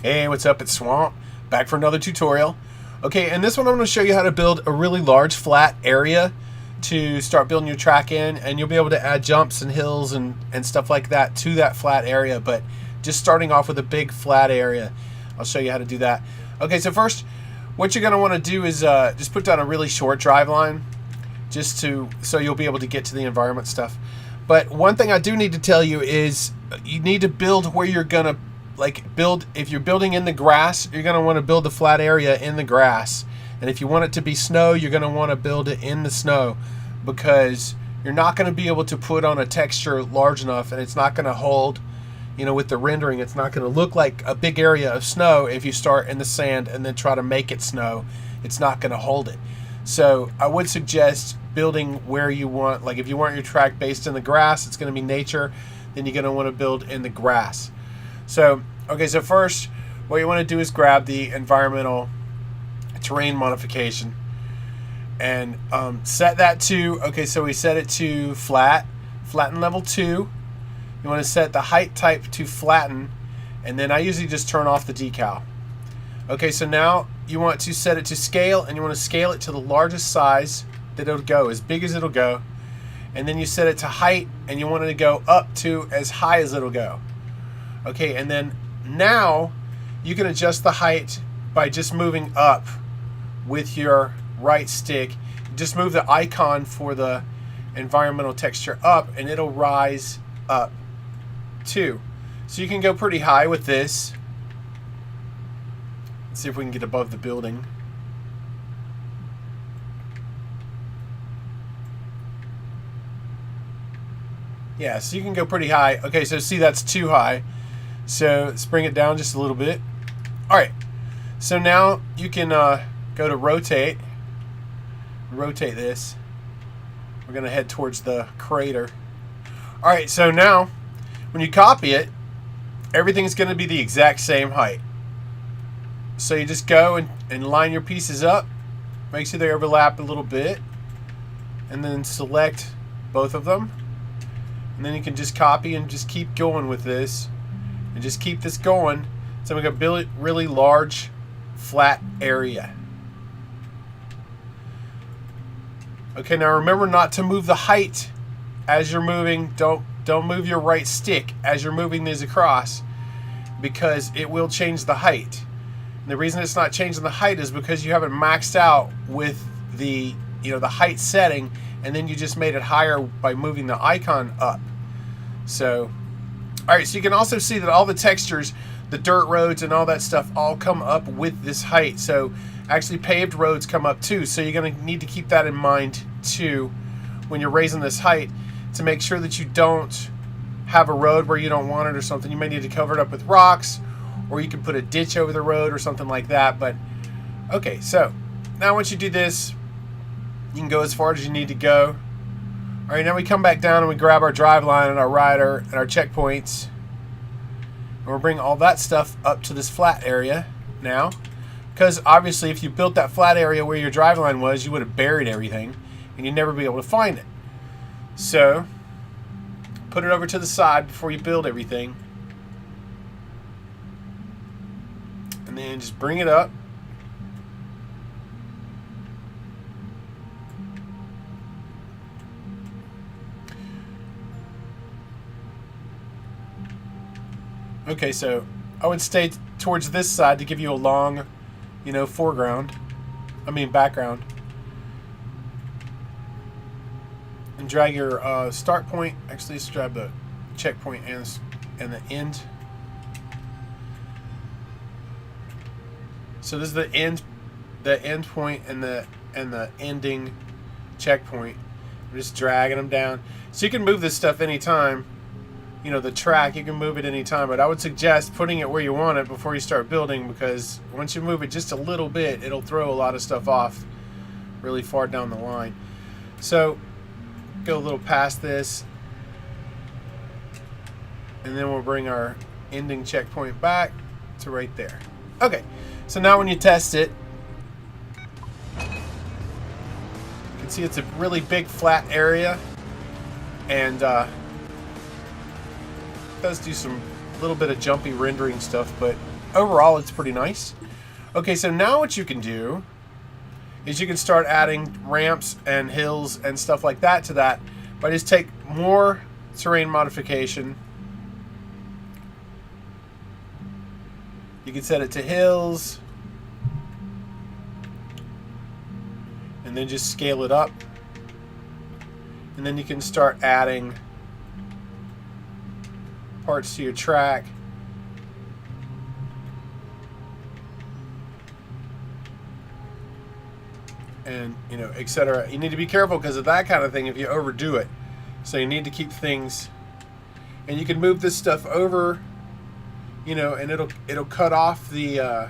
Hey, what's up? It's Swamp, back for another tutorial. Okay, in this one I'm going to show you how to build a really large flat area to start building your track in, and you'll be able to add jumps and hills and stuff like that to that flat area, but just starting off with a big flat area. I'll show you how to do that. Okay, so first what you're going to want to do is just put down a really short drive line so you'll be able to get to the environment stuff. But one thing I do need to tell you is you need to build where you're going to if you're building in the grass, you're going to want to build the flat area in the grass. And if you want it to be snow, you're going to want to build it in the snow, because you're not going to be able to put on a texture large enough, and it's not going to hold, with the rendering, it's not going to look like a big area of snow. If you start in the sand and then try to make it snow, it's not going to hold it. So I would suggest building where you want, like if you want your track based in the grass, it's going to be nature, then you're going to want to build in the grass. So, okay, so first what you want to do is grab the environmental terrain modification and set that to, okay, so we set it to flatten level 2. You want to set the height type to flatten, and then I usually just turn off the decal. Okay, so now you want to set it to scale, and you want to scale it to the largest size that it'll go, as big as it'll go. And then you set it to height, and you want it to go up to as high as it'll go. Okay, and then now you can adjust the height by just moving up with your right stick. Just move the icon for the environmental texture up, and it'll rise up too. So you can go pretty high with this. Let's see if we can get above the building. Yeah, so you can go pretty high. Okay, so see, that's too high. So let's bring it down just a little bit. Alright, so now you can go to rotate this. We're going to head towards the crater. Alright, so now when you copy it, everything's going to be the exact same height. So you just go and line your pieces up, make sure they overlap a little bit, and then select both of them. And then you can just copy and just keep going with this. And just keep this going. So we're going to build a really large flat area. Okay, now remember not to move the height as you're moving. Don't move your right stick as you're moving these across, because it will change the height. And the reason it's not changing the height is because you haven't maxed out with the the height setting, and then you just made it higher by moving the icon up. So alright, so you can also see that all the textures, the dirt roads and all that stuff, all come up with this height. So actually paved roads come up too. So you're going to need to keep that in mind too when you're raising this height, to make sure that you don't have a road where you don't want it or something. You may need to cover it up with rocks, or you can put a ditch over the road or something like that. But okay, so now once you do this, you can go as far as you need to go. Alright, now we come back down and we grab our drive line and our rider and our checkpoints. And we'll bring all that stuff up to this flat area now. Because obviously if you built that flat area where your drive line was, you would have buried everything and you'd never be able to find it. So put it over to the side before you build everything. And then just bring it up. Okay, so I would stay towards this side to give you a long, background. And drag your start point. Actually, let's drag the checkpoint and the end. So this is the end point and the ending checkpoint. I'm just dragging them down. So you can move this stuff anytime. The track, you can move it anytime, but I would suggest putting it where you want it before you start building, because once you move it just a little bit, it'll throw a lot of stuff off really far down the line. So go a little past this, and then we'll bring our ending checkpoint back to right there. Okay, so now when you test it, you can see it's a really big flat area, and does do some little bit of jumpy rendering stuff, but overall it's pretty nice. Okay, so now what you can do is you can start adding ramps and hills and stuff like that to that. But just take more terrain modification. You can set it to hills. And then just scale it up. And then you can start adding parts to your track. And, you know, etc. You need to be careful because of that kind of thing if you overdo it. So you need to keep things, and you can move this stuff over, you know, and it'll cut off the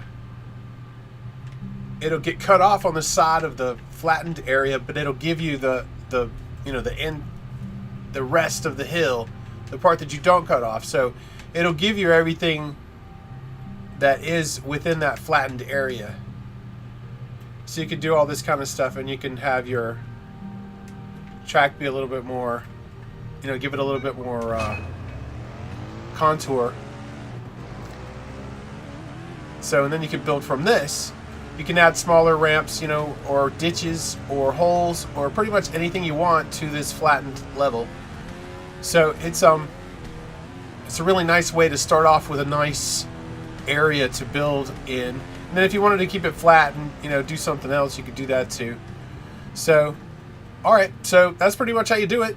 it'll get cut off on the side of the flattened area, but it'll give you the you know, the rest of the hill, the part that you don't cut off. So it'll give you everything that is within that flattened area. So you can do all this kind of stuff, and you can have your track be a little bit more, you know, give it a little bit more contour. So, and then you can build from this. You can add smaller ramps, you know, or ditches or holes or pretty much anything you want to this flattened level. So it's a really nice way to start off with a nice area to build in. And then if you wanted to keep it flat and, you know, do something else, you could do that too. So, alright, so that's pretty much how you do it.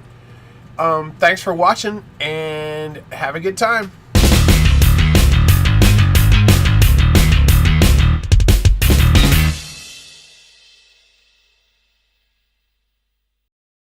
Thanks for watching, and have a good time.